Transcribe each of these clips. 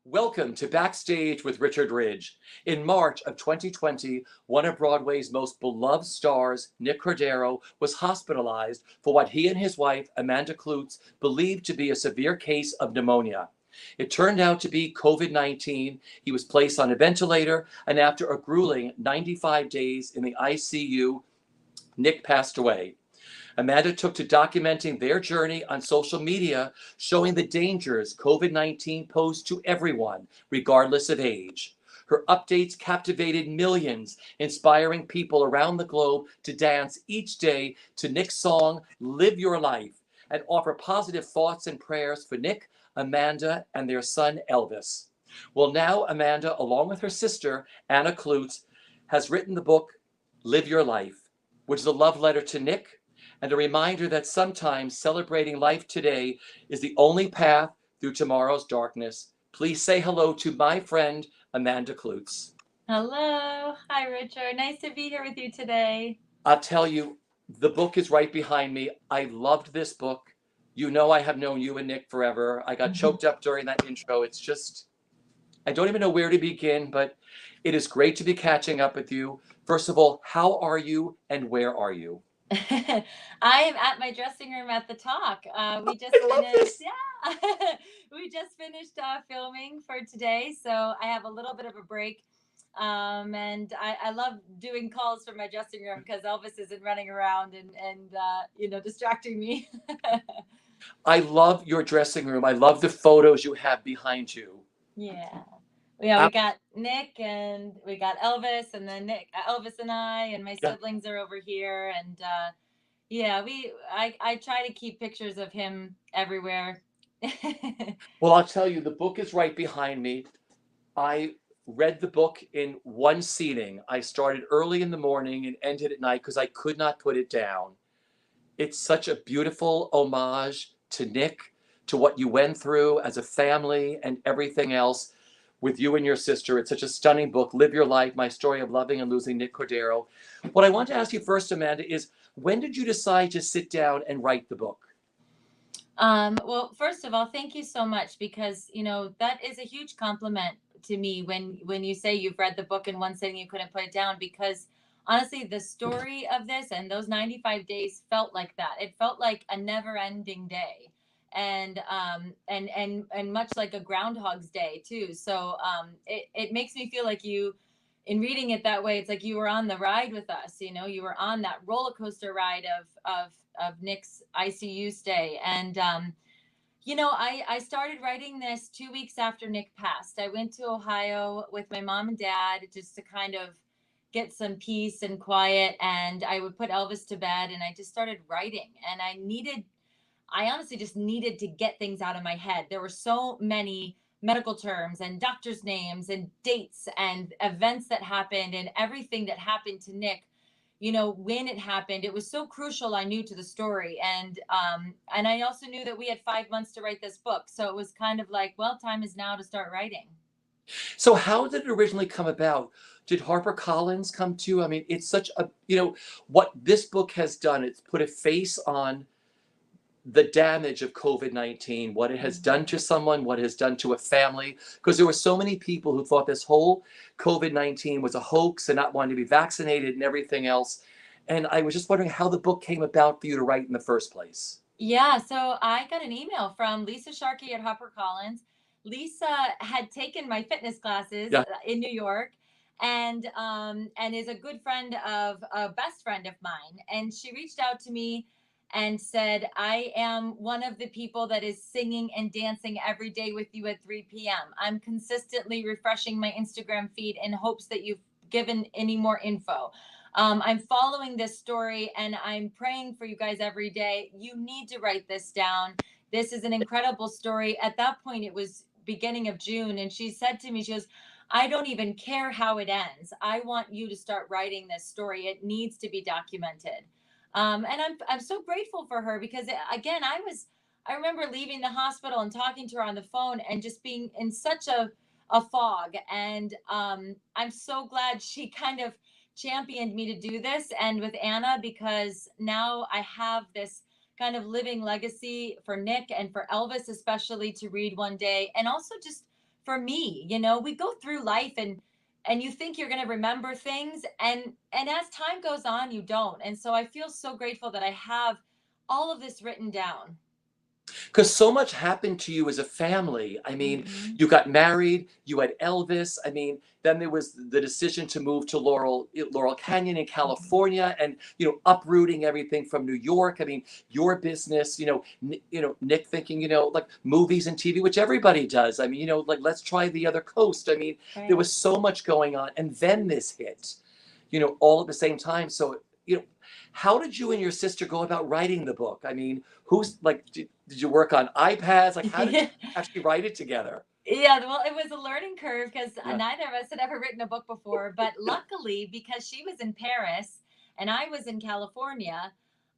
Welcome to Backstage with Richard Ridge. In March of 2020, one of Broadway's most beloved stars, Nick Cordero, was hospitalized for what he and his wife, Amanda Kloots, believed to be a severe case of pneumonia. It turned out to be COVID-19. He was placed on a ventilator, and after a grueling 95 days in the ICU, Nick passed away. Amanda took to documenting their journey on social media, showing the dangers COVID-19 posed to everyone, regardless of age. Her updates captivated millions, inspiring people around the globe to dance each day to Nick's song, Live Your Life, and offer positive thoughts and prayers for Nick, Amanda, and their son, Elvis. Well, now Amanda, along with her sister, Anna Kloots, has written the book, Live Your Life, which is a love letter to Nick, and a reminder that sometimes celebrating life today is the only path through tomorrow's darkness. Please say hello to my friend, Amanda Kloots. Hello. Hi, Richard. Nice to be here with you today. I'll tell you, the book is right behind me. I loved this book. You know I have known you and Nick forever. I got choked up during that intro. It's just, I don't even know where to begin, but it is great to be catching up with you. First of all, how are you and where are you? I am at my dressing room at the Talk. We just I love finished, this. yeah, we just finished filming for today, so I have a little bit of a break. And I love doing calls from my dressing room because Elvis isn't running around and distracting me. I love your dressing room. I love the photos you have behind you. Yeah. Yeah, I, we got Nick and we got Elvis, and then Elvis and I, and my yeah. siblings are over here, and yeah, I try to keep pictures of him everywhere. Well, I'll tell you, the book is right behind me. I read the book in one seating. I started early in the morning and ended at night because I could not put it down. It's such a beautiful homage to Nick, to what you went through as a family and everything else with you and your sister. It's such a stunning book, Live Your Life, My Story of Loving and Losing Nick Cordero. What I want to ask you first, Amanda, is when did you decide to sit down and write the book? Well, first of all, thank you so much because that is a huge compliment to me when you say you've read the book in one sitting, you couldn't put it down, because honestly, the story of this and those 95 days felt like that. It felt like a never-ending day, and much like a Groundhog's Day too. So it makes me feel like in reading it that way, it's like you were on the ride with us. You were on that roller coaster ride of Nick's ICU stay. And I started writing this 2 weeks after Nick passed. I went to Ohio with my mom and dad just to kind of get some peace and quiet, and I would put Elvis to bed, and I just started writing. And I honestly just needed to get things out of my head. There were so many medical terms and doctors' names and dates and events that happened and everything that happened to Nick. When it happened, it was so crucial, I knew, to the story. And I also knew that we had 5 months to write this book. So it was kind of like, well, time is now to start writing. So how did it originally come about? Did HarperCollins come to you? I mean, it's such a, what this book has done, it's put a face on the damage of COVID-19, what it has done to someone, what it has done to a family, because there were so many people who thought this whole COVID-19 was a hoax and not wanting to be vaccinated and everything else. And I was just wondering how the book came about for you to write in the first place. Yeah, so I got an email from Lisa Sharkey at HarperCollins. Lisa had taken my fitness classes Yeah. in New York, and is a good friend of a best friend of mine. And she reached out to me and said, "I am one of the people that is singing and dancing every day with you at 3 p.m. I'm consistently refreshing my Instagram feed in hopes that you've given any more info. I'm following this story and I'm praying for you guys every day. You need to write this down. This is an incredible story." At that point, it was beginning of June. And she said to me, she goes, "I don't even care how it ends. I want you to start writing this story. It needs to be documented." And I'm so grateful for her because, again, I remember leaving the hospital and talking to her on the phone and just being in such a fog. And I'm so glad she kind of championed me to do this, and with Anna, because now I have this kind of living legacy for Nick and for Elvis, especially, to read one day, and also just for me. We go through life, and you think you're going to remember things, and as time goes on, you don't. And so I feel so grateful that I have all of this written down. Because so much happened to you as a family. I mean, Hmm. you got married, you had Elvis. I mean, then there was the decision to move to Laurel Canyon in California, and uprooting everything from New York. I mean, your business. Nick thinking, like movies and TV, which everybody does. I mean, like let's try the other coast. I mean, there Right. was so much going on, and then this hit. All at the same time. So how did you and your sister go about writing the book? I mean, who's like, did you work on iPads? Like, how did you actually write it together? Yeah, well, it was a learning curve because Yeah. neither of us had ever written a book before. But luckily, because she was in Paris and I was in California,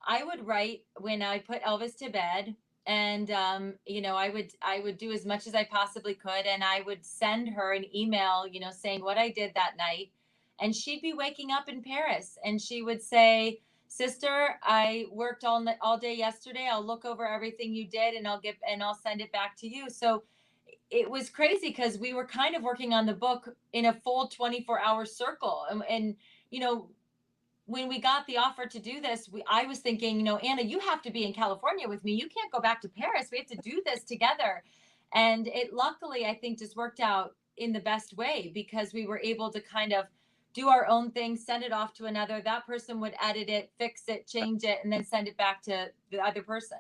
I would write when I put Elvis to bed, and I would do as much as I possibly could, and I would send her an email, saying what I did that night, and she'd be waking up in Paris, and she would say, "Sister, I worked all day yesterday. I'll look over everything you did, and I'll send it back to you." So it was crazy because we were kind of working on the book in a full 24-hour circle. And you know when we got the offer to do this, I was thinking, Anna, you have to be in California with me. You can't go back to Paris. We have to do this together. And it luckily, I think, just worked out in the best way because we were able to kind of do our own thing, send it off to another. That person would edit it, fix it, change it, and then send it back to the other person.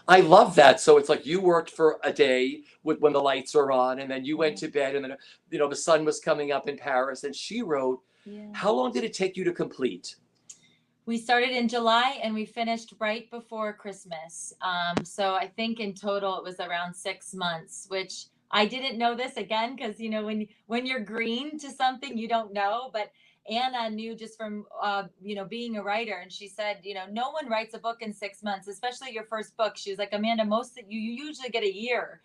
I love that. So it's like you worked for a day when the lights are on, and then you went to bed, and then the sun was coming up in Paris, and she wrote. Yeah. How long did it take you to complete? We started in July and we finished right before Christmas. So I think in total it was around 6 months, which I didn't know this again because when you're green to something you don't know. But Anna knew just from being a writer, and she said, no one writes a book in 6 months, especially your first book. She was like, Amanda, most that you usually get a year.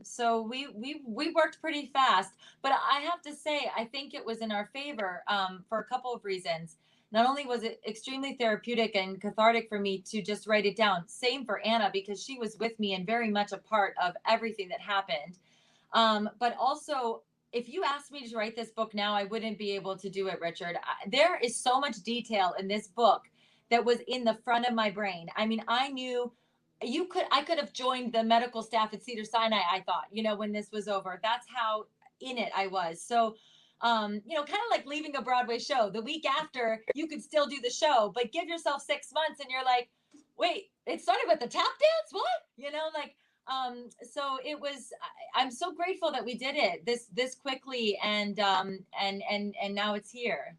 So we worked pretty fast, but I have to say I think it was in our favor for a couple of reasons. Not only was it extremely therapeutic and cathartic for me to just write it down, same for Anna because she was with me and very much a part of everything that happened. But also, if you asked me to write this book now, I wouldn't be able to do it, Richard. There is so much detail in this book that was in the front of my brain. I mean, I knew I could have joined the medical staff at Cedar Sinai, I thought, when this was over. That's how in it I was. So kind of like leaving a Broadway show. The week after, you could still do the show, but give yourself 6 months and you're like, wait, it started with the tap dance? What? So it was, I'm so grateful that we did it this quickly, and now it's here.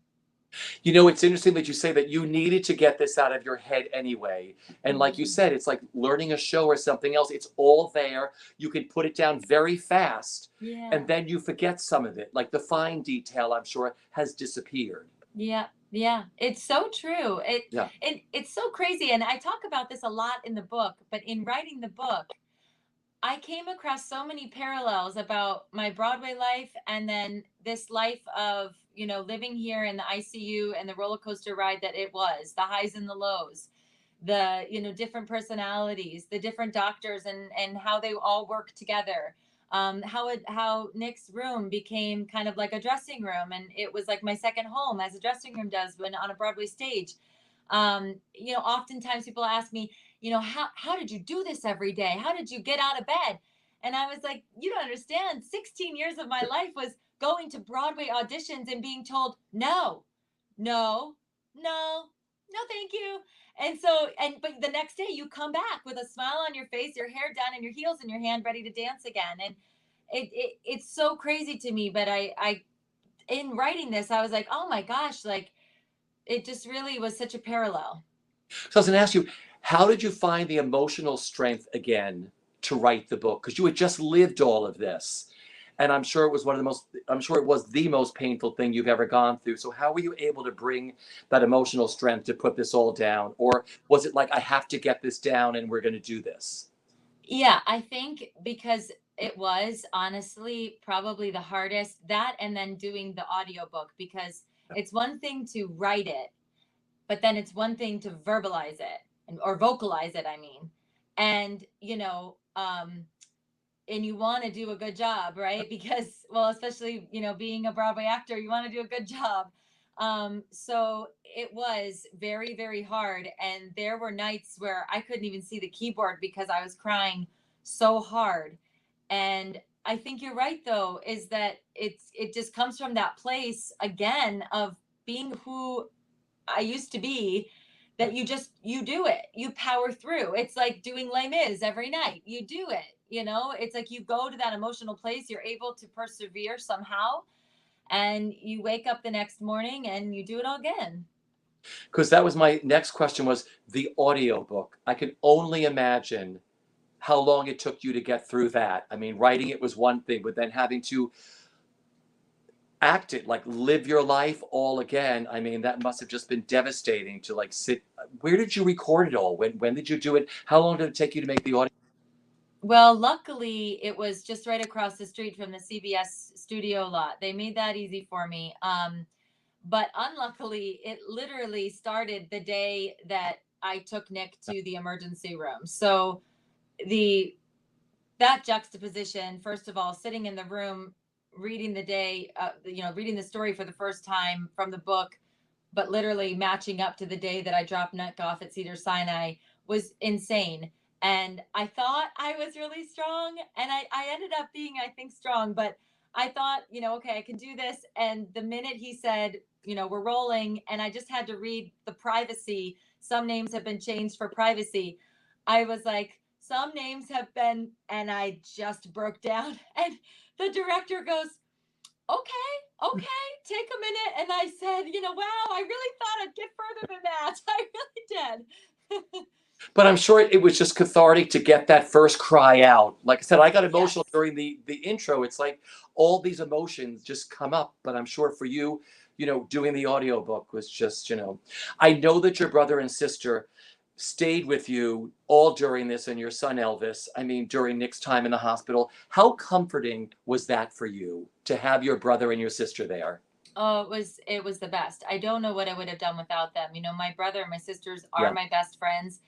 It's interesting that you say that you needed to get this out of your head anyway. And like you Mhm. said, it's like learning a show or something else. It's all there. You can put it down very fast, and Yeah. then you forget some of it. Like the fine detail, I'm sure, has disappeared. Yeah. Yeah. It's so true. Yeah. It's so crazy. And I talk about this a lot in the book, but in writing the book, I came across so many parallels about my Broadway life and then this life of, living here in the ICU and the roller coaster ride that it was, the highs and the lows, the, different personalities, the different doctors and how they all work together. How Nick's room became kind of like a dressing room, and it was like my second home, as a dressing room does when on a Broadway stage. Oftentimes people ask me, how did you do this every day? How did you get out of bed? And I was like, you don't understand. 16 years of my life was going to Broadway auditions and being told, no, no, no, no, thank you. But the next day you come back with a smile on your face, your hair done, and your heels in your hand, ready to dance again. And it's so crazy to me. But in writing this, I was like, oh my gosh, like it just really was such a parallel. So I was going to ask you, how did you find the emotional strength again to write the book? Because you had just lived all of this. And I'm sure it was the most painful thing you've ever gone through. So how were you able to bring that emotional strength to put this all down? Or was it like, I have to get this down and we're going to do this? Yeah, I think because it was honestly probably the hardest, that and then doing the audiobook, because it's one thing to write it, but then it's one thing to verbalize it or vocalize it, I mean. And, you want to do a good job, right? Because, well, especially, being a Broadway actor, you want to do a good job. So it was very, very hard. And there were nights where I couldn't even see the keyboard because I was crying so hard. And I think you're right, though, is that it just comes from that place again of being who I used to be, that you do it, you power through. It's like doing Les Mis every night. You do it, it's like you go to that emotional place, you're able to persevere somehow, and you wake up the next morning and you do it all again. Because that was my next question, was the audiobook. I can only imagine how long it took you to get through that. I mean, writing it was one thing, but then having to act it, like live your life all again. I mean, that must have just been devastating to like sit. Where did you record it all? When did you do it? How long did it take you to make the audio? Well, luckily it was just right across the street from the CBS studio lot. They made that easy for me. But unluckily, it literally started the day that I took Nick to the emergency room. So the that juxtaposition, first of all, sitting in the room reading the day, reading the story for the first time from the book, but literally matching up to the day that I dropped Nick off at Cedar Sinai, was insane. And I thought I was really strong, and I ended up being, I think, strong, but I thought, okay, I can do this. And the minute he said, we're rolling, and I just had to read the privacy, some names have been changed for privacy. I was like, some names have been, and I just broke down. And the director goes, okay, take a minute. And I said, wow, I really thought I'd get further than that. I really did. But I'm sure it was just cathartic to get that first cry out. Like I said, I got emotional Yes. during the intro. It's like all these emotions just come up. But I'm sure for you, doing the audiobook was just, I know that your brother and sister stayed with you all during this, and your son Elvis, I mean, during Nick's time in the hospital. How comforting was that for you to have your brother and your sister there? Oh, it was the best. I don't know what I would have done without them. My brother and my sisters are Yeah. my best friends,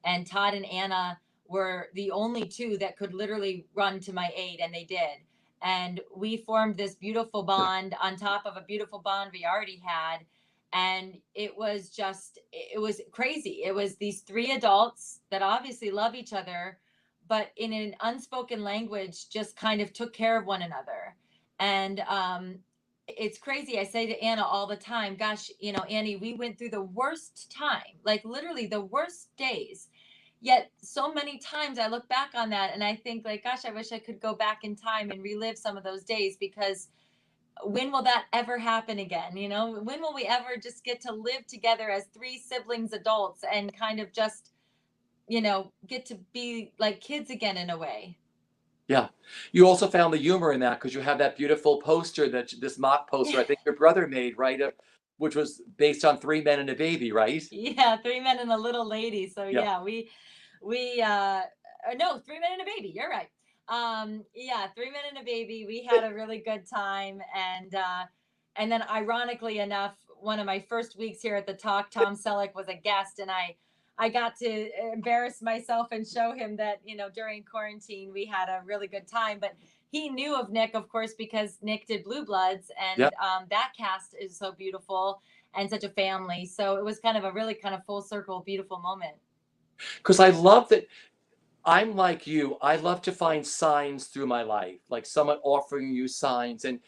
and Todd and Anna were the only two that could literally run to my aid, and they did. And we formed this beautiful bond on top of a beautiful bond we already had. And it was crazy. It was these three adults that obviously love each other, but in an unspoken language just kind of took care of one another. And it's crazy. I say to Anna all the time, gosh, Annie, we went through the worst time, like literally the worst days. Yet so many times I look back on that and I think, like, gosh, I wish I could go back in time and relive some of those days, because when will that ever happen again? When will we ever just get to live together as three siblings adults and kind of just, get to be like kids again in a way? Yeah. You also found the humor in that because you have that beautiful poster, that this mock poster I think your brother made, right? Which was based on Three Men and a Baby, right? Yeah, three men and a little lady. So Yeah. yeah, we no, three men and a baby. You're right. Yeah, three men and a baby. We had a really good time, and then ironically enough, one of my first weeks here at the Talk, Tom Selleck was a guest, and I got to embarrass myself and show him that, during quarantine we had a really good time. But he knew of Nick, of course, because Nick did Blue Bloods, Yeah. and that cast is so beautiful and such a family. So it was kind of a really kind of full circle, beautiful moment. Because I love that. I'm like you. I love to find signs through my life, like someone offering you signs. And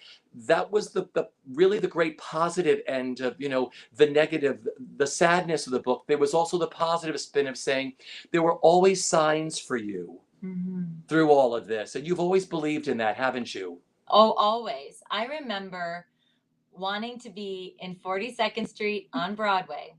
that was the really the great positive end of, the negative, the sadness of the book. There was also the positive spin of saying there were always signs for you Mm-hmm. through all of this. And you've always believed in that, haven't you? Oh, always. I remember wanting to be in 42nd Street on Broadway.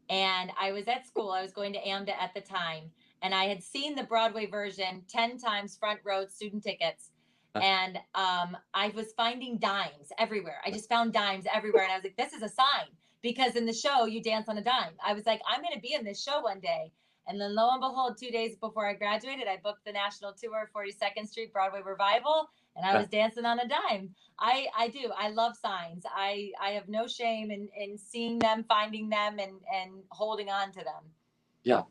And I was at school. I was going to AMDA at the time. And I had seen the Broadway version 10 times, front row student tickets. And I was finding dimes everywhere. I just found dimes everywhere. And I was like, this is a sign, because in the show, you dance on a dime. I was like, I'm going to be in this show one day. And then lo and behold, 2 days before I graduated, I booked the national tour, 42nd Street Broadway Revival, and I was dancing on a dime. I do. I love signs. I have no shame in seeing them, finding them, and holding on to them. Yeah.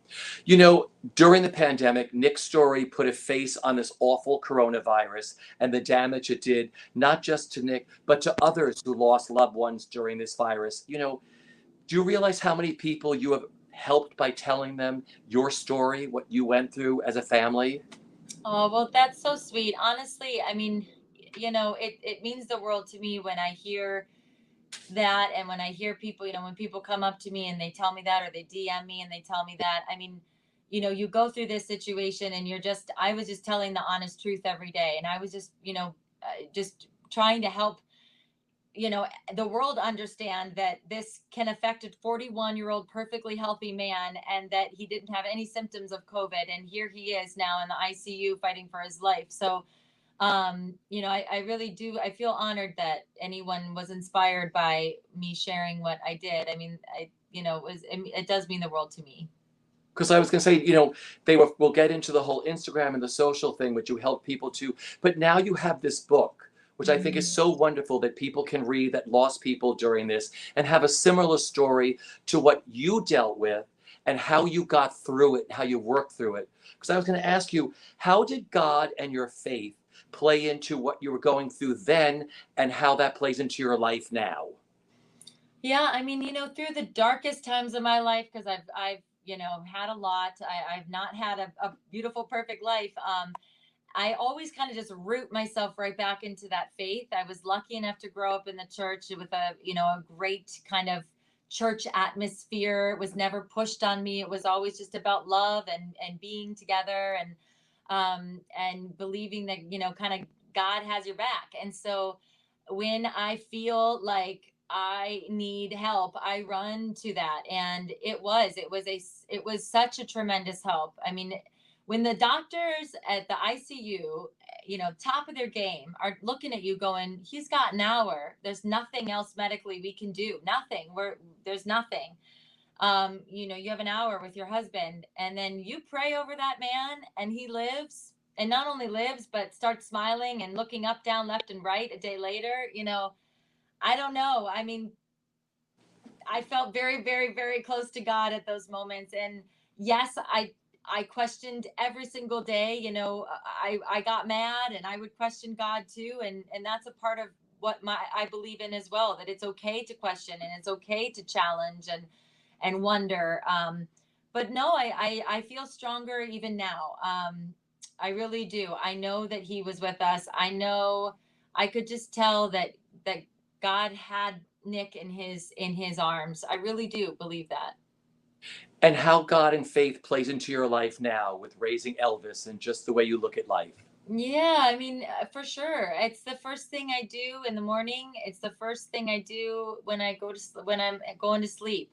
You know, during the pandemic, Nick's story put a face on this awful coronavirus and the damage it did, not just to Nick, but to others who lost loved ones during this virus. You know, do you realize how many people you have helped by telling them your story, what you went through as a family? Oh, well, that's so sweet. Honestly, I mean, it means the world to me when I hear that, and when I hear people, when people come up to me and they tell me that, or they DM me and they tell me that. I mean, you go through this situation and I was just telling the honest truth every day. And I was just, just trying to help, the world understand that this can affect a 41-year-old perfectly healthy man, and that he didn't have any symptoms of COVID. And here he is now in the ICU fighting for his life. So, I really do. I feel honored that anyone was inspired by me sharing what I did. I mean, it does mean the world to me. Because I was going to say, we'll get into the whole Instagram and the social thing, which you help people to. But now you have this book, which I think is Mhm. so wonderful that people can read that lost people during this and have a similar story to what you dealt with and how you got through it, how you worked through it. Because I was going to ask you, how did God and your faith play into what you were going through then and how that plays into your life now? Yeah, I mean, through the darkest times of my life, because I've had a lot. I've not had a beautiful, perfect life. I always kind of just root myself right back into that faith. I was lucky enough to grow up in the church with a great kind of church atmosphere. It was never pushed on me. It was always just about love and being together, and believing that, kind of God has your back. And so when I feel like I need help, I run to that. And it was such a tremendous help. I mean, when the doctors at the ICU, top of their game, are looking at you going, he's got an hour. There's nothing else medically we can do. Nothing. There's nothing. You have an hour with your husband, and then you pray over that man, and he lives, and not only lives, but starts smiling and looking up, down, left, and right a day later. I don't know. I mean, I felt very, very, very close to God at those moments. And yes, I questioned every single day. I got mad, and I would question God too. And that's a part of what I believe in as well, that it's okay to question, and it's okay to challenge and wonder. But no, I feel stronger even now. I really do. I know that He was with us. I know I could just tell that God had Nick in his arms. I really do believe that. And how God and faith plays into your life now with raising Elvis and just the way you look at life. Yeah, I mean, for sure. It's the first thing I do in the morning. It's the first thing I do when when I'm going to sleep.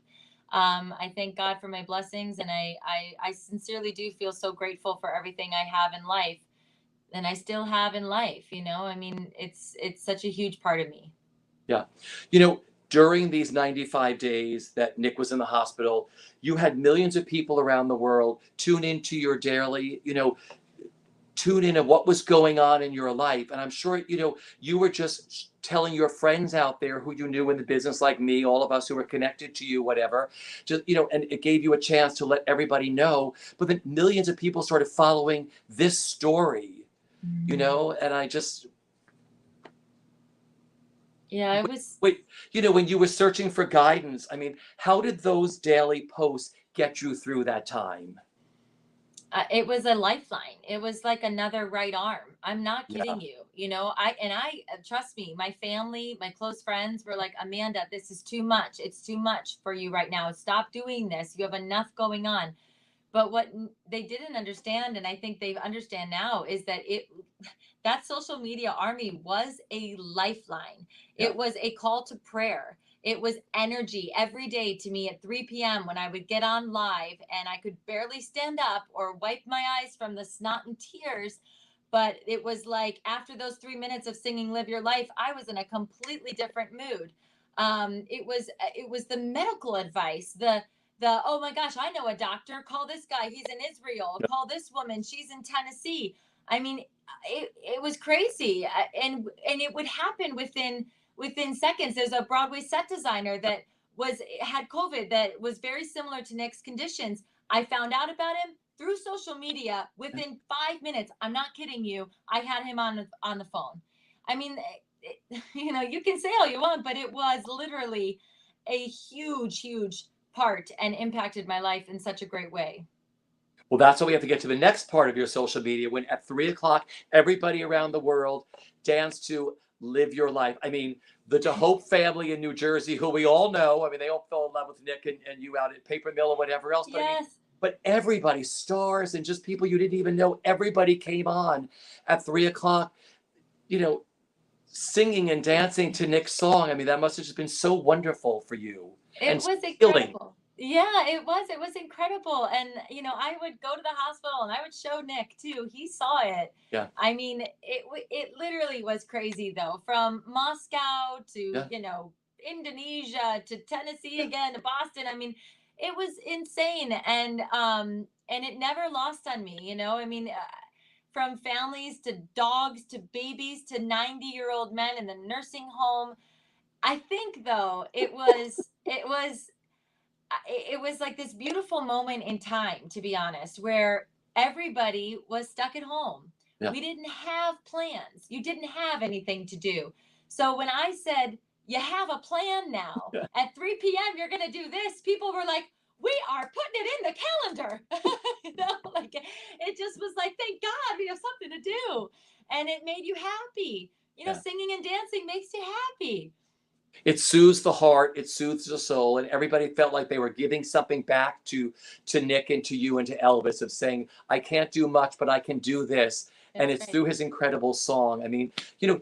I thank God for my blessings, and I sincerely do feel so grateful for everything I have in life, and I still have in life. I mean, it's such a huge part of me. Yeah. You know, during these 95 days that Nick was in the hospital, you had millions of people around the world tune into your daily, tune in to what was going on in your life. And I'm sure, you were just telling your friends out there who you knew in the business, like me, all of us who were connected to you, whatever, just, and it gave you a chance to let everybody know. But then millions of people started following this story, Mm. and I just, Yeah, it was. wait, when you were searching for guidance, I mean, how did those daily posts get you through that time? It was a lifeline. It was like another right arm. I'm not Yeah. kidding you. I trust me, my family, my close friends were like, Amanda, this is too much. It's too much for you right now. Stop doing this. You have enough going on. But what they didn't understand, and I think they understand now, is that social media army was a lifeline. Yeah. It was a call to prayer. It was energy every day to me at 3 p.m. when I would get on live and I could barely stand up or wipe my eyes from the snot and tears. But it was like after those 3 minutes of singing Live Your Life, I was in a completely different mood. It was the medical advice, the oh my gosh, I know a doctor, call this guy, he's in Israel, call this woman, she's in Tennessee. I mean, it was crazy. And it would happen within seconds. There's a Broadway set designer that was had COVID, that was very similar to Nick's conditions. I found out about him through social media within 5 minutes. I'm not kidding you. I had him on the phone. I mean, you can say all you want, but it was literally a huge, huge part and impacted my life in such a great way. Well, that's what we have to get to the next part of your social media when at 3 o'clock, everybody around the world danced to Live Your Life. I mean, the DeHope family in New Jersey, who we all know, I mean, they all fell in love with Nick and you out at Paper Mill or whatever else. But I mean, Yes. but everybody, stars and just people you didn't even know, everybody came on at 3 o'clock, you know, singing and dancing to Nick's song. I mean, that must have just been so wonderful for you It and was healing. incredible. Yeah, it was. It was incredible. And, I would go to the hospital and I would show Nick too. He saw it. Yeah, I mean, it literally was crazy though. From Moscow to, yeah, Indonesia to Tennessee yeah. again to Boston. I mean, it was insane. And it never lost on me, I mean, from families to dogs to babies to 90-year-old men in the nursing home. I think though it was like this beautiful moment in time, to be honest, where everybody was stuck at home. Yeah. We didn't have plans. You didn't have anything to do. So when I said, you have a plan now, Yeah. at 3 p.m., you're going to do this, people were like, we are putting it in the calendar. Like it just was like, thank God we have something to do. And it made you happy. Yeah. Singing and dancing makes you happy. It soothes the heart, it soothes the soul, and everybody felt like they were giving something back to Nick and to you and to Elvis of saying, I can't do much, but I can do this. And That's it's right. through his incredible song. I mean,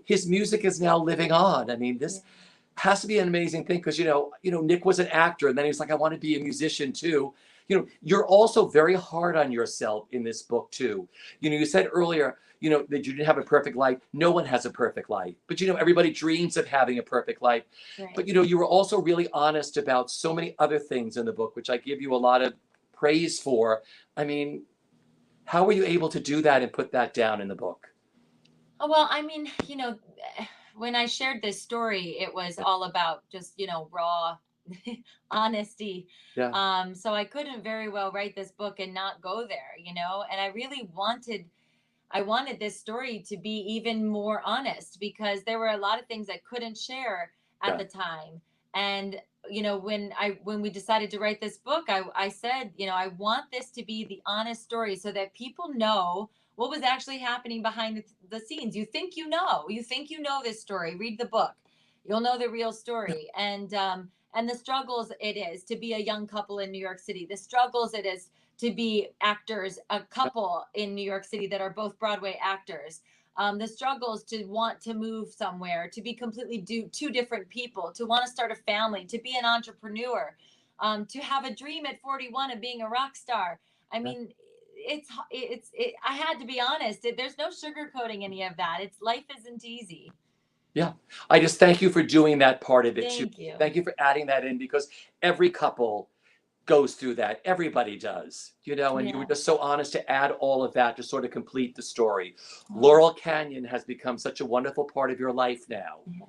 his music is now living on. I mean, this Yeah. has to be an amazing thing because Nick was an actor and then he was like, I want to be a musician too. You're also very hard on yourself in this book too. You said earlier, that you didn't have a perfect life. No one has a perfect life, but everybody dreams of having a perfect life. But Right. you were also really honest about so many other things in the book, which I give you a lot of praise for. I mean, how were you able to do that and put that down in the book? Oh, well, I mean, when I shared this story, it was all about just, raw honesty. Yeah, So I couldn't very well write this book and not go there, and I really I wanted this story to be even more honest because there were a lot of things I couldn't share at yeah, the time. And when we decided to write this book, I said, I want this to be the honest story so that people know what was actually happening behind the scenes. You think you know this story. Read the book. You'll know the real story. And the struggles it is to be a young couple in New York City, the struggles it is to be actors, a couple in New York City that are both Broadway actors. The struggles to want to move somewhere, to be completely two different people, to want to start a family, to be an entrepreneur, to have a dream at 41 of being a rock star. I yeah. mean, I had to be honest. There's no sugarcoating any of that. Life isn't easy. Yeah. I just thank you for doing that part of it too. Thank you. Thank you for adding that in because every couple goes through that. Everybody does, and you were Yeah. just so honest to add all of that to sort of complete the story. Oh, Laurel Canyon has become such a wonderful part of your life now. yeah.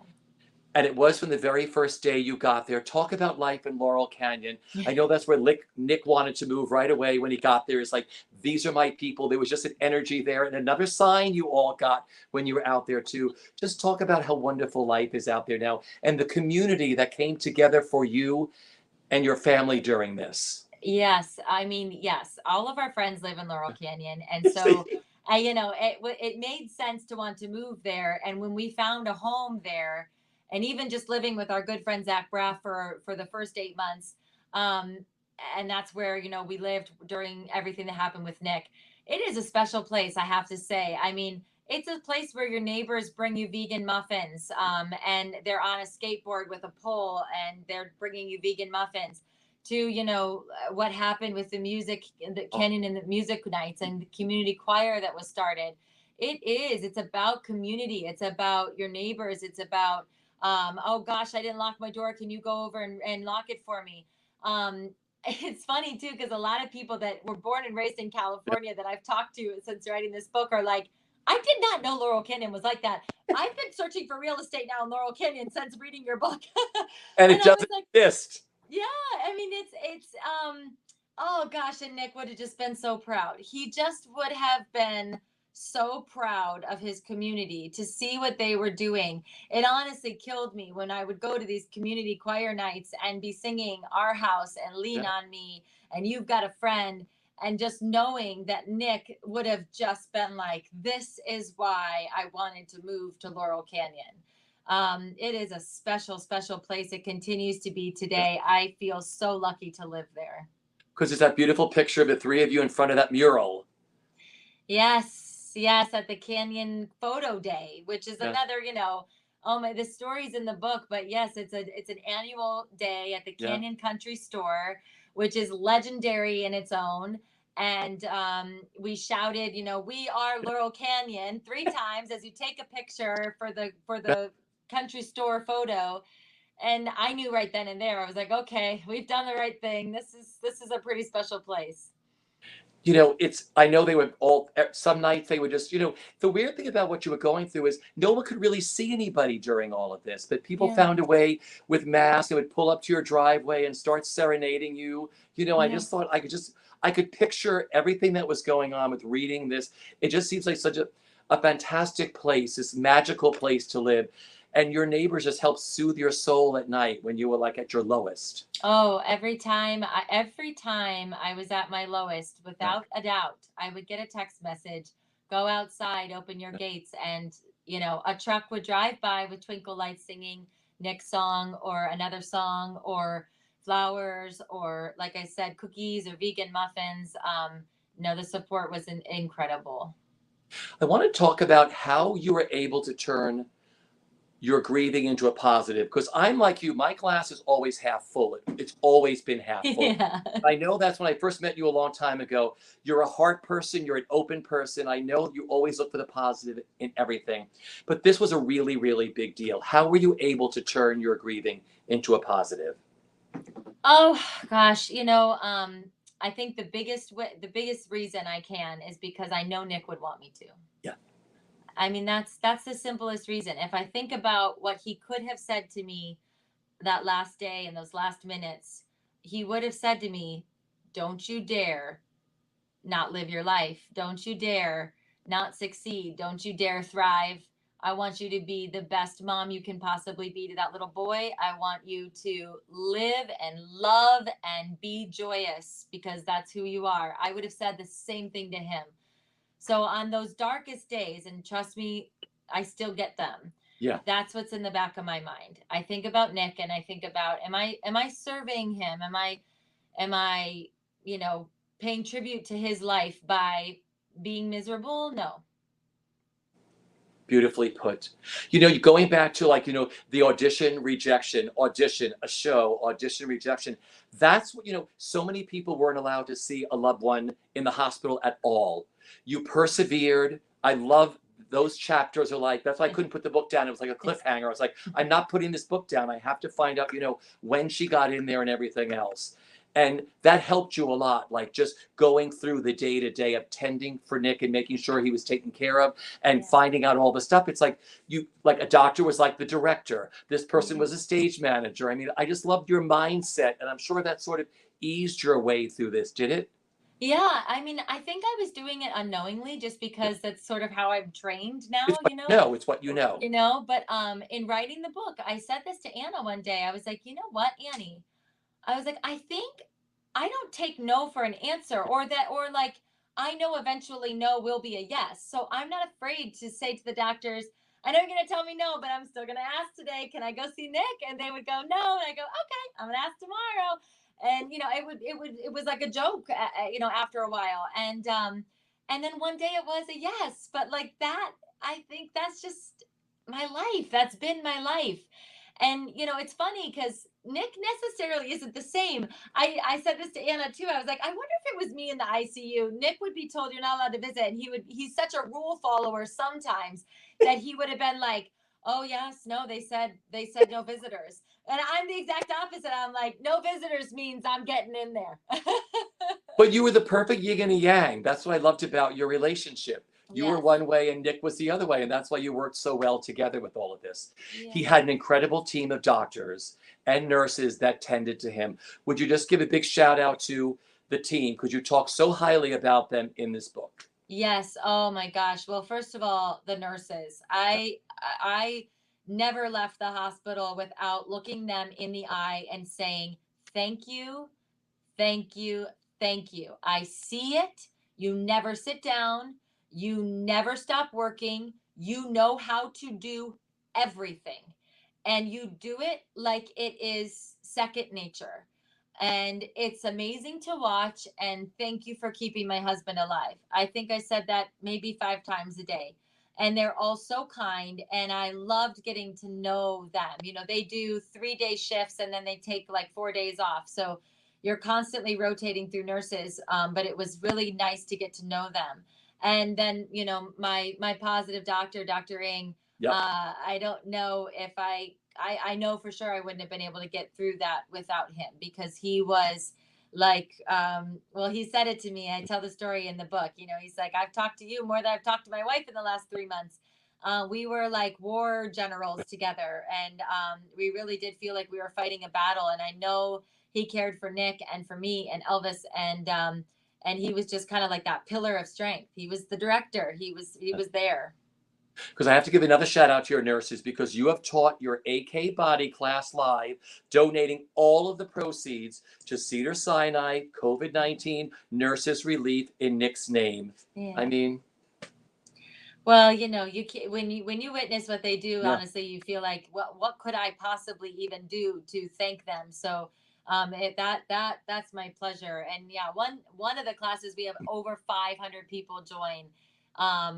And it was from the very first day you got there. Talk about life in Laurel Canyon. I know that's where Nick wanted to move right away when he got there. It's like, these are my people. There was just an energy there. And another sign you all got when you were out there, too. Just talk about how wonderful life is out there now and the community that came together for you and your family during this. Yes, I mean, yes, all of our friends live in Laurel Canyon, and so See? it made sense to want to move there. And when we found a home there, and even just living with our good friend Zach Braff for the first 8 months, um, and that's where we lived during everything that happened with Nick. It is a special place, I have to say. I mean, it's a place where your neighbors bring you vegan muffins, and they're on a skateboard with a pole, and they're bringing you vegan muffins to what happened with the music the Oh, Canyon and the music nights and the community choir that was started. It's about community, it's about your neighbors, it's about oh gosh, I didn't lock my door, can you go over and lock it for me? It's funny too because a lot of people that were born and raised in yeah. California that I've talked to since writing this book are like, I did not know Laurel Canyon was like that. I've been searching for real estate now in Laurel Canyon since reading your book. And And it I was doesn't like, exist. yeah, I mean, it's Oh gosh, and Nick would have just been so proud. He just would have been so proud of his community to see what they were doing. It honestly killed me when I would go to these community choir nights and be singing Our House and Lean Yeah. on Me and You've Got a Friend. And just knowing that Nick would have just been like, this is why I wanted to move to Laurel Canyon. It is a special, special place. It continues to be today. I feel so lucky to live there. Because there's that beautiful picture of the three of you in front of that mural. Yes, yes, at the Canyon Photo Day, which is Yeah. another, oh my, the story's in the book, but yes, it's an annual day at the Yeah. Canyon Country Store, which is legendary in its own. And we shouted, we are Laurel Canyon 3 times as you take a picture for the country store photo. And I knew right then and there, I was like, okay, we've done the right thing. This is a pretty special place. I know they would all, some nights they would just, the weird thing about what you were going through is no one could really see anybody during all of this, but people Yeah. found a way with masks. They would pull up to your driveway and start serenading you. I Yeah. just thought I could picture everything that was going on with reading this. It just seems like such a fantastic place, this magical place to live. And your neighbors just helped soothe your soul at night when you were like at your lowest. Oh, every time I was at my lowest, Yeah. without a doubt, I would get a text message, go outside, open your gates, and a truck would drive by with twinkle lights singing Nick's song or another song or flowers or like I said, cookies or vegan muffins. No, the support was incredible. I want to talk about how you were able to turn your grieving into a positive, because I'm like you, my glass is always half full. It's always been half full. Yeah. I know that's when I first met you a long time ago. You're a heart person, you're an open person. I know you always look for the positive in everything. But this was a really, really big deal. How were you able to turn your grieving into a positive? Oh gosh, I think the biggest reason I can is because I know Nick would want me to. Yeah. I mean, that's the simplest reason. If I think about what he could have said to me that last day and those last minutes, he would have said to me, "Don't you dare not live your life. Don't you dare not succeed. Don't you dare thrive. I want you to be the best mom you can possibly be to that little boy. I want you to live and love and be joyous because that's who you are." I would have said the same thing to him. So on those darkest days, and trust me, I still get them. Yeah. That's what's in the back of my mind. I think about Nick and I think about, am I serving him? Am I, you know, paying tribute to his life by being miserable? No. Beautifully put. You're going back to the audition, rejection, audition, a show, audition, rejection. That's what, so many people weren't allowed to see a loved one in the hospital at all. You persevered. I love those chapters are like, that's why I couldn't put the book down. It was like a cliffhanger. I was like, I'm not putting this book down. I have to find out, when she got in there and everything else. And that helped you a lot, like just going through the day to day of tending for Nick and making sure he was taken care of and Yeah. finding out all the stuff. It's like a doctor was like the director. This person was a stage manager. I mean, I just loved your mindset. And I'm sure that sort of eased your way through this, did it? Yeah, I mean, I think I was doing it unknowingly just because that's sort of how I'm trained now, It's what you know. It's what you know. But in writing the book, I said this to Anna one day. I was like, "You know what, Annie? I was like, I think I don't take no for an answer or like I know eventually no will be a yes. So I'm not afraid to say to the doctors, I know you're going to tell me no, but I'm still going to ask today. Can I go see Nick?" And they would go, "No." And I go, "Okay, I'm going to ask tomorrow." And it was like a joke, after a while. And then one day it was a yes, but like that, I think that's just my life. That's been my life. And it's funny because Nick necessarily isn't the same. I said this to Anna too. I was like, I wonder if it was me in the ICU. Nick would be told you're not allowed to visit, and he's such a rule follower sometimes that he would have been like, "Oh yes, no, they said no visitors." And I'm the exact opposite. I'm like, no visitors means I'm getting in there. But you were the perfect yin and a yang. That's what I loved about your relationship. You were Yes. one way and Nick was the other way. And that's why you worked so well together with all of this. Yeah. He had an incredible team of doctors and nurses that tended to him. Would you just give a big shout out to the team? Because you talk so highly about them in this book. Yes. Oh my gosh. Well, first of all, the nurses. I never left the hospital without looking them in the eye and saying, "Thank you. Thank you. Thank you. I see it. You never sit down. You never stop working. You know how to do everything. And you do it like it is second nature. And it's amazing to watch. And thank you for keeping my husband alive." I think I said that maybe 5 times a day. And they're all so kind. And I loved getting to know them. You know, they do 3-day shifts and then they take like 4 days off. So you're constantly rotating through nurses, but it was really nice to get to know them. And then, you know, my positive doctor, Dr. Ing, Yep. I don't know if I know for sure I wouldn't have been able to get through that without him, because he was like, well, he said it to me. I tell the story in the book. You know, he's like, "I've talked to you more than I've talked to my wife in the last 3 months." We were like war generals together, and we really did feel like we were fighting a battle. And I know he cared for Nick and for me and Elvis, and he was just kind of like that pillar of strength. He was the director. He was there. Because I have to give another shout out to your nurses, because you have taught your AK Body class live, donating all of the proceeds to Cedar Sinai COVID-19 Nurses Relief in Nick's name. Yeah. I mean, Well, you know, you can, when you witness what they do, yeah. honestly, you feel like, what could I possibly even do to thank them? So that's my pleasure. And yeah, one of the classes we have over 500 people join,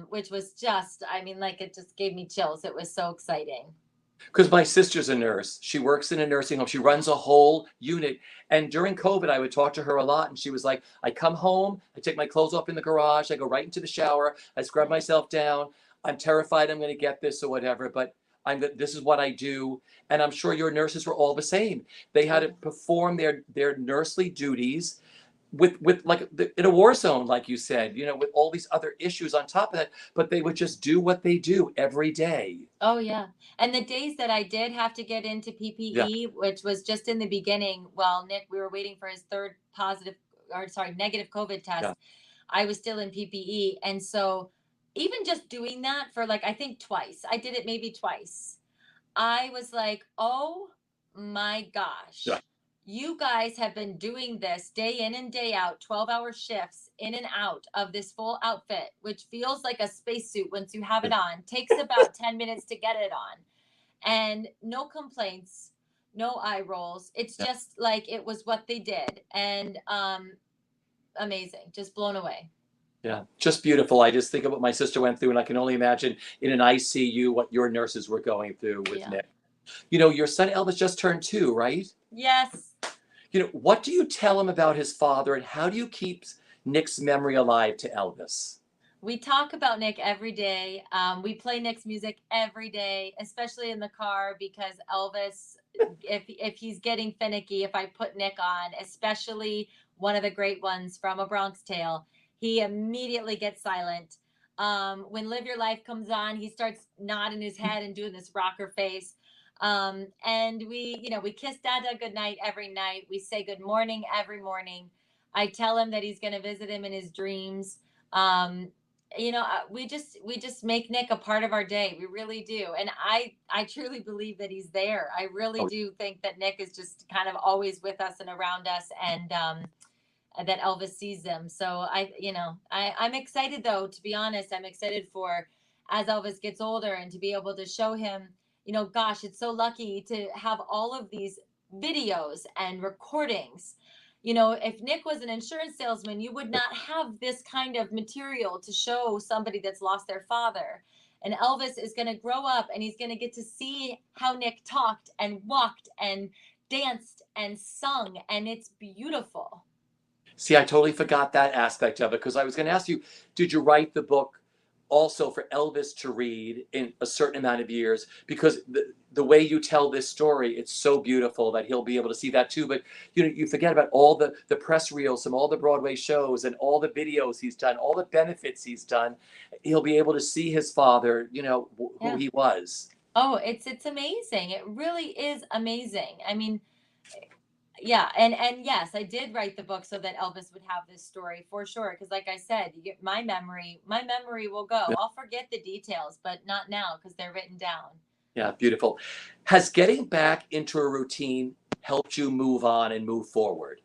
which was just, I mean, like, it just gave me chills. It was so exciting. Because my sister's a nurse. She works in a nursing home. She runs a whole unit. And during COVID, I would talk to her a lot. And she was like, I come home, I take my clothes off in the garage, I go right into the shower, I scrub myself down. I'm terrified I'm going to get this or whatever, but this is what I do. And I'm sure your nurses were all the same. They had to perform their nursely duties with like in a war zone, like you said, you know, with all these other issues on top of that, but they would just do what they do every day. Oh yeah. And the days that I did have to get into Yeah. PPE, which was just in the beginning, while Nick, we were waiting for his third positive, or sorry, negative COVID test, Yeah. I was still in PPE. And so even just doing that for, like, I think twice, I did it maybe twice. I was like, "Oh my Yeah. gosh, you guys have been doing this day in and day out, 12-hour shifts in and out of this full outfit, which feels like a spacesuit once you have it on, takes about 10 minutes to get it on." And no complaints, no eye rolls. It's Yeah. just like it was what they did. And amazing, just blown away. Yeah, just beautiful. I just think of what my sister went through, and I can only imagine in an ICU what your nurses were going through with Yeah. Nick. You know, your son Elvis just turned 2, right? Yes. You know, what do you tell him about his father, and how do you keep Nick's memory alive to Elvis? We talk about Nick every day. We play Nick's music every day, especially in the car, because Elvis, if he's getting finicky, if I put Nick on, especially one of the great ones from A Bronx Tale, he immediately gets silent. When Live Your Life comes on, he starts nodding his head and doing this rocker face. And we kiss Dada goodnight every night. We say good morning every morning. I tell him that he's going to visit him in his dreams. Um, we just make Nick a part of our day. We really do. And I truly believe that he's there. I really Oh, do think that Nick is just kind of always with us and around us, and that Elvis sees them. So I'm excited, though, to be honest. I'm excited for, as Elvis gets older, and to be able to show him, gosh, it's so lucky to have all of these videos and recordings. If Nick was an insurance salesman, you would not have this kind of material to show somebody that's lost their father. And Elvis is going to grow up, and he's going to get to see how Nick talked and walked and danced and sung. And it's beautiful. see, I totally forgot that aspect of it, because I was going to ask you, did you write the book also for Elvis to read in a certain amount of years? Because the way you tell this story, it's so beautiful that he'll be able to see that too. But you forget about all the press reels from all the Broadway shows and all the videos he's done, all the benefits he's done. He'll be able to see his father, who Yeah. he was. Oh, it's amazing. It really is amazing. I mean, Yeah, and yes, I did write the book so that Elvis would have this story for sure. Because, like I said, my memory will go. Yeah. I'll forget the details, but not now because they're written down. Yeah, beautiful. Has getting back into a routine helped you move on and move forward?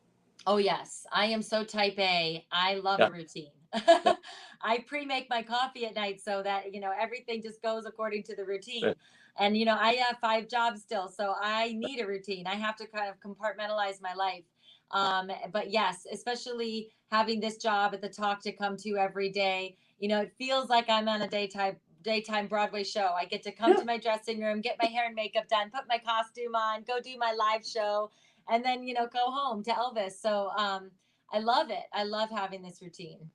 Oh yes, I am so type A. I love Yeah, a routine. yeah, I pre-make my coffee at night so that, everything just goes according to the yeah, routine. And I have 5 jobs still, so I need a routine. I have to kind of compartmentalize my life. But yes, especially having this job at the Talk to come to every day, it feels like I'm on a daytime Broadway show. I get to come yeah. to my dressing room, get my hair and makeup done, put my costume on, go do my live show, and then go home to Elvis. So I love it. I love having this routine.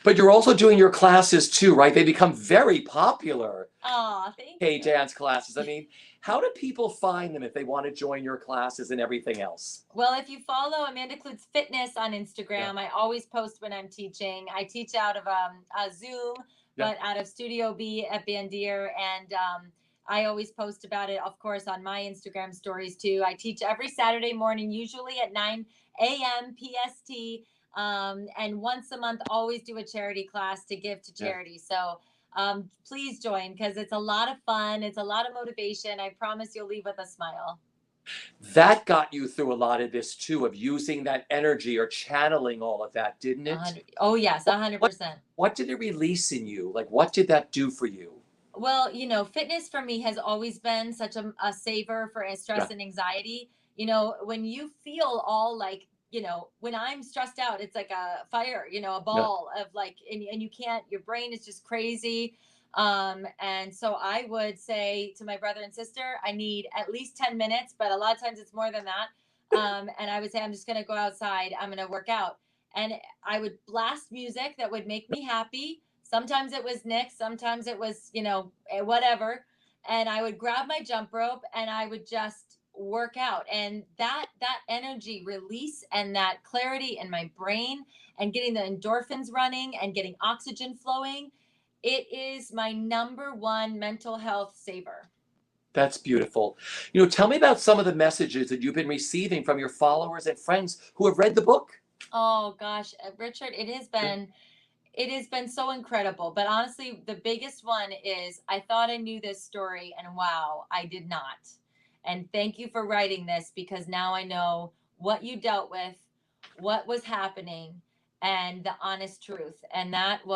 But you're also doing your classes too, right? They become very popular. Oh, thank Hey, you. dance classes. I mean, how do people find them if they want to join your classes and everything else? Well, if you follow Amanda Kloots Fitness on Yeah, Instagram, I always post when I'm teaching. I teach out of a Zoom, yeah. but out of Studio B at Bandier, and I always post about it, of course, on my Instagram stories too. I teach every Saturday morning, usually at 9 a.m. PST, and once a month, always do a charity class to give to Yeah. charity. So please join because it's a lot of fun. It's a lot of motivation. I promise you'll leave with a smile. That got you through a lot of this too, of using that energy or channeling all of that, didn't A it? hundred. Oh yes, What, a hundred what, percent. what did it release in you? Like, what did that do for you? Well, fitness for me has always been such a saver for Yeah, stress and anxiety. When you feel all like, when I'm stressed out, it's like a fire, a yeah. ball of like, and you can't, your brain is just crazy. And so I would say to my brother and sister, I need at least 10 minutes, but a lot of times it's more than that. And I would say, I'm just going to go outside. I'm going to work out. And I would blast music that would make me happy. Sometimes it was Nick, sometimes it was, whatever. And I would grab my jump rope and I would just work out. And that energy release and that clarity in my brain and getting the endorphins running and getting oxygen flowing, it is my number one mental health saver. That's beautiful. Tell me about some of the messages that you've been receiving from your followers and friends who have read the book. Oh gosh, Richard, it has Yeah, been it has been so incredible. But honestly, the biggest one is I thought I knew this story, and wow, I did not. And thank you for writing this because now I know what you dealt with, what was happening, and the honest truth. And that's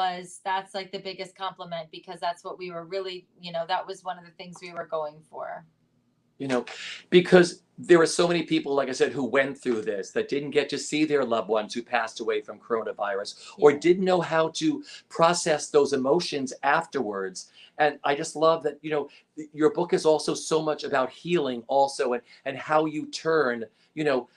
like the biggest compliment because that's what we were really, that was one of the things we were going for. you know, because there are so many people, like I said, who went through this that didn't get to see their loved ones who passed away from coronavirus or Yeah. didn't know how to process those emotions afterwards. And I just love that, your book is also so much about healing also and how you turn, you know,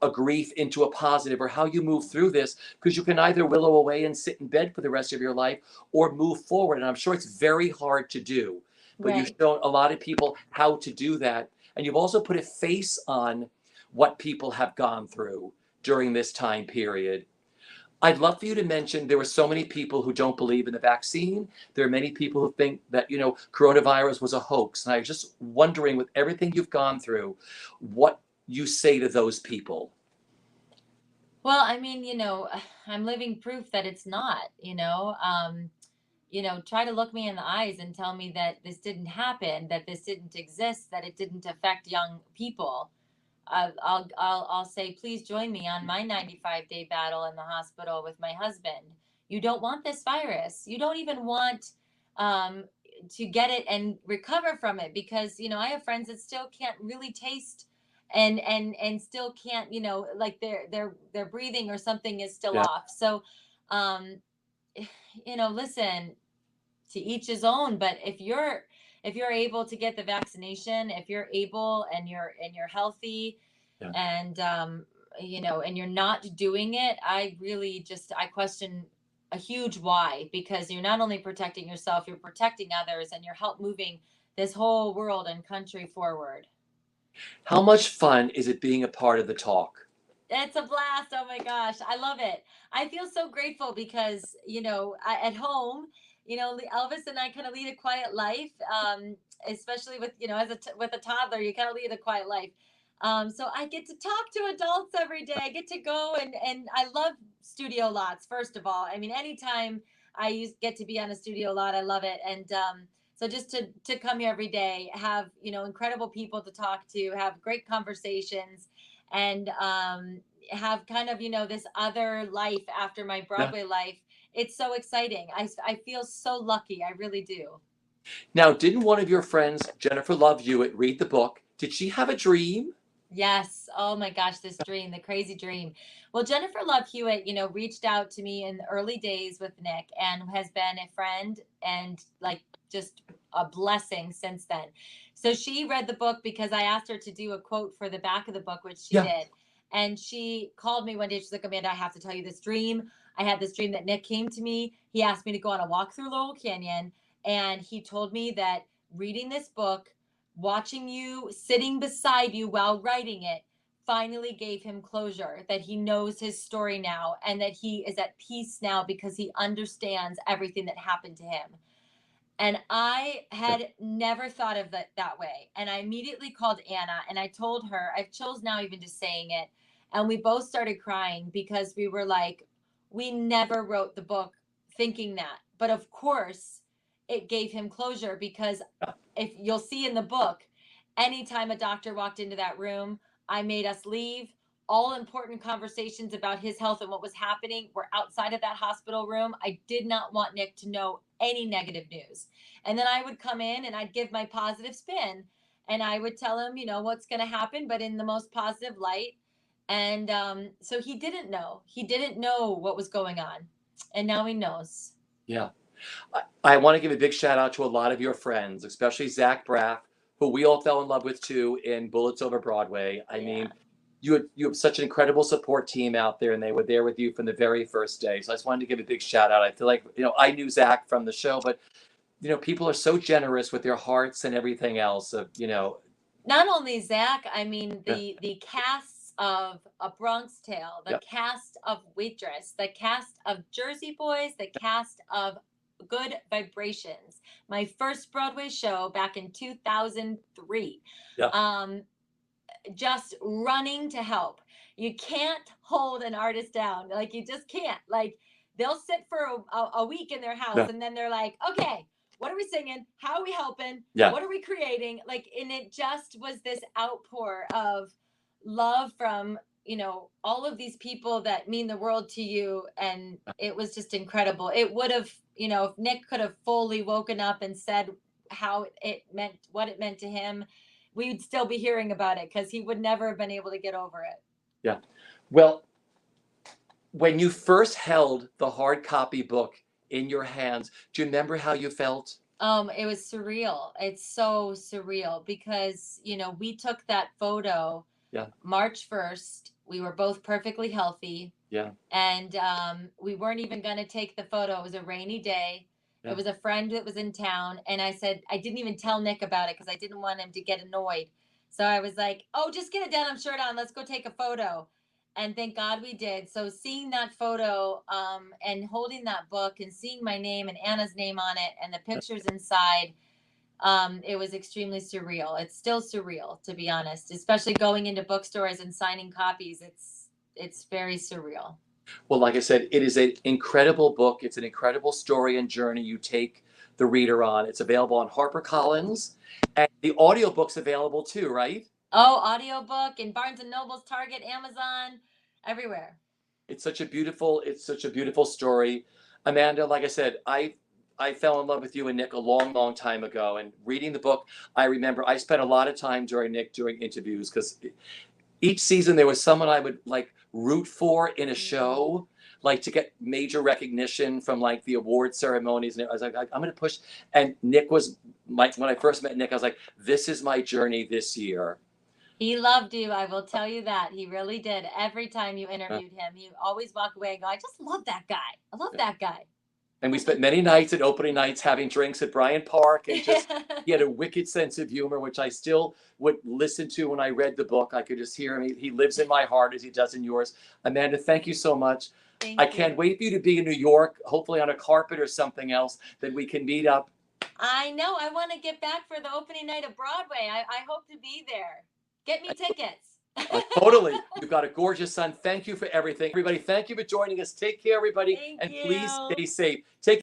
a grief into a positive or how you move through this because you can either willow away and sit in bed for the rest of your life or move forward. And I'm sure it's very hard to do, but you've Right. shown a lot of people how to do that. And you've also put a face on what people have gone through during this time period. I'd love for you to mention there are so many people who don't believe in the vaccine. There are many people who think that, coronavirus was a hoax. And I was just wondering, with everything you've gone through, what you say to those people. Well, I mean, I'm living proof that it's not, try to look me in the eyes and tell me that this didn't happen, that this didn't exist, that it didn't affect young people. I'll say, please join me on my 95-day battle in the hospital with my husband. You don't want this virus. You don't even want um, to get it and recover from it because I have friends that still can't really taste and still can't like their breathing or something is still Yeah. off. So um, listen, to each his own, but if you're able to get the vaccination, if you're able and you're healthy Yeah. and and you're not doing it, I question a huge why, because you're not only protecting yourself, you're protecting others and you're help moving this whole world and country forward. How much fun is it being a part of the talk? It's a blast. Oh my gosh. I love it. I feel so grateful because, at home, Elvis and I kind of lead a quiet life, especially with, with a toddler, you kind of lead a quiet life. So I get to talk to adults every day. I get to go and I love studio lots. First of all, I mean, anytime get to be on a studio lot, I love it. And so just to come here every day, have incredible people to talk to, have great conversations, and have kind of this other life after my Yeah. Broadway life. It's so exciting. I feel so lucky. I really do. Now, didn't one of your friends, Jennifer Love Hewitt, read the book? Did she have a dream? Yes. Oh my gosh, this dream, the crazy dream. Well, Jennifer Love Hewitt, reached out to me in the early days with Nick and has been a friend and like just a blessing since then. So she read the book because I asked her to do a quote for the back of the book, which she Yeah. did. And she called me one day. She's like, Amanda, I have to tell you this dream. I had this dream that Nick came to me. He asked me to go on a walk through Laurel Canyon. And he told me that reading this book, watching you, sitting beside you while writing it, finally gave him closure, that he knows his story now and that he is at peace now because he understands everything that happened to him. And I had never thought of it that way. And I immediately called Anna and I told her, I've chills now even just saying it. And we both started crying because we were like, we never wrote the book thinking that. But of course, it gave him closure because if you'll see in the book, anytime a doctor walked into that room, I made us leave. All important conversations about his health and what was happening were outside of that hospital room. I did not want Nick to know any negative news. And then I would come in and I'd give my positive spin and I would tell him, what's going to happen, but in the most positive light. And so he didn't know. He didn't know what was going on. And now he knows. Yeah. I want to give a big shout out to a lot of your friends, especially Zach Braff, who we all fell in love with too in Bullets Over Broadway. I mean, you have such an incredible support team out there, and they were there with you from the very first day. So I just wanted to give a big shout out. I feel like I knew Zach from the show, but people are so generous with their hearts and everything else. Not only Zach, I mean Yeah. the casts of A Bronx Tale, the Yeah. cast of Waitress, the cast of Jersey Boys, the cast of Good Vibrations, my first Broadway show back in 2003. Yeah. Just running to help. You can't hold an artist down. Like you just can't. Like they'll sit for a week in their house Yeah. and then they're like, okay, what are we singing? How are we helping? Yeah. What are we creating? Like, and it just was this outpour of love from, all of these people that mean the world to you. And it was just incredible. It would have, if Nick could have fully woken up and said how it meant, what it meant to him, we'd still be hearing about it because he would never have been able to get over it. Yeah. Well, when you first held the hard copy book in your hands, do you remember how you felt? It was surreal. It's so surreal because, we took that photo March 1st. We were both perfectly healthy. Yeah. And we weren't even going to take the photo. It was a rainy day. Yeah. It was a friend that was in town. And I said, I didn't even tell Nick about it because I didn't want him to get annoyed. So I was like, oh, just get a denim shirt on. Let's go take a photo. And thank God we did. So seeing that photo and holding that book and seeing my name and Anna's name on it and the pictures inside, it was extremely surreal. It's still surreal, to be honest, especially going into bookstores and signing copies. It's very surreal. Well, like I said, it is an incredible book. It's an incredible story and journey you take the reader on. It's available on HarperCollins, and the audiobook's available too, right? Oh, audiobook in Barnes and Noble's, Target, Amazon, everywhere. It's such a beautiful story. Amanda, like I said, I fell in love with you and Nick a long, long time ago. And reading the book, I remember I spent a lot of time during interviews because each season there was someone I would like root for in a show, like to get major recognition from like the award ceremonies. And I was like, I'm going to push. And Nick was when I first met Nick, I was like, this is my journey this year. He loved you. I will tell you that. He really did. Every time you interviewed him, you always walk away and go, I just love that guy. I love that guy. And we spent many nights at opening nights having drinks at Bryant Park. And just, he had a wicked sense of humor, which I still would listen to when I read the book. I could just hear him. He lives in my heart as he does in yours. Amanda, thank you so much. I can't wait for you to be in New York, hopefully on a carpet or something else, that we can meet up. I know. I want to get back for the opening night of Broadway. I hope to be there. Get me tickets. Totally. You've got a gorgeous son. Thank you for everything. Everybody, thank you for joining us. Take care, everybody. Thank And please you. stay safe. Take